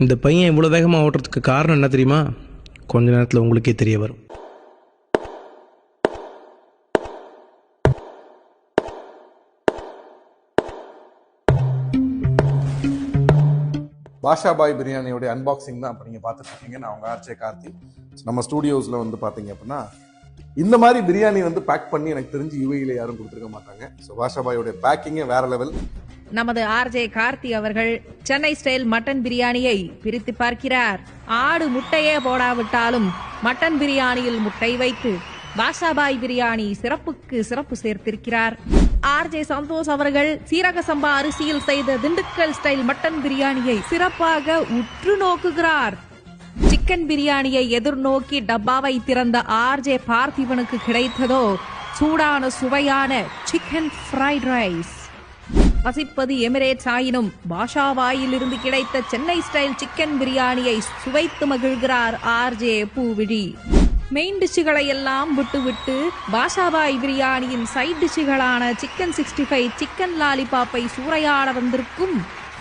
இந்த பையன் இவ்வளோ வேகமாக ஓட்டுறதுக்கு காரணம் என்ன தெரியுமா? கொஞ்ச நேரத்தில் உங்களுக்கே தெரிய வரும். பாஷா பாய் பிரியாணியோடைய அன்பாக்சிங் தான் இப்போ நீங்கள் பார்த்துட்டு இருக்கீங்க. நான் உங்கள் ஆர்ஜே கார்த்தி. நம்ம ஸ்டூடியோஸில் வந்து பார்த்தீங்க அப்படின்னா இந்த மாதிரி பிரியாணி வந்து பேக் பண்ணி எனக்கு தெரிஞ்சு யுஏஇல யாரும் கொடுத்துருக்க மாட்டாங்க. ஸோ பாஷா பாயோடைய பேக்கிங்கே வேற லெவல். நமது ஆர்ஜே கார்த்தி அவர்கள் சென்னை ஸ்டைல் மட்டன் பிரியாணியை பிரித்து பார்க்கிறார். ஆடு முட்டையே போடாவிட்டாலும் மட்டன் பிரியாணியில் முட்டை வைத்து பாஷாபாய் பிரியாணி சிறப்புக்கு சிறப்பு சேர்த்திருக்கிறார். ஆர்ஜே சந்தோஷ் அவர்கள் சீரக சம்பா அரிசியில் செய்த திண்டுக்கல் ஸ்டைல் மட்டன் பிரியாணியை சிறப்பாக உற்று நோக்குகிறார். சிக்கன் பிரியாணியை எதிர்நோக்கி டப்பாவை திறந்த ஆர்ஜே பார்த்திபனுக்கு கிடைத்ததோ சூடான சுவையான சிக்கன் ஃப்ரைட் ரைஸ். வசிப்பது எமிரேட்ஸ் ஆயினும் பாஷாபாயில் இருந்து கிடைத்த சென்னை ஸ்டைல் சிக்கன் பிரியாணியை சுவைத்து மகிழ்கிறார் ஆர்ஜே பூவிழி. மெயின் டிஷ்களை எல்லாம் விட்டுவிட்டு பாஷாபாய் பிரியாணியின் சைட் டிஷ்களான சிக்கன் 65, சிக்கன் லாலிபாப்பை சூறையாட வந்திருக்கும்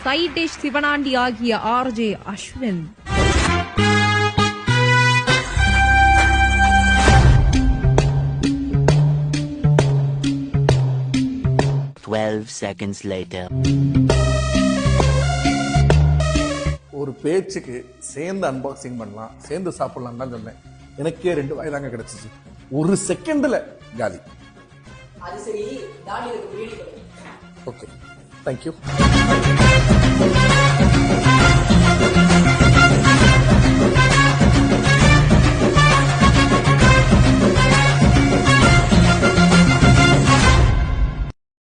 சைட் டிஷ் சிவனாண்டி ஆகிய ஆர்ஜே அஸ்வின். ஒரு பேச்சுக்கு சேர்ந்து அன்பாக்சிங் பண்ணலாம், சேர்ந்து சாப்பிடலாம் தான் சொன்னேன். எனக்கே 2 வாய் தாங்க கிடைச்சிச்சு. ஒரு செகண்ட்ல காலி. Okay, thank you.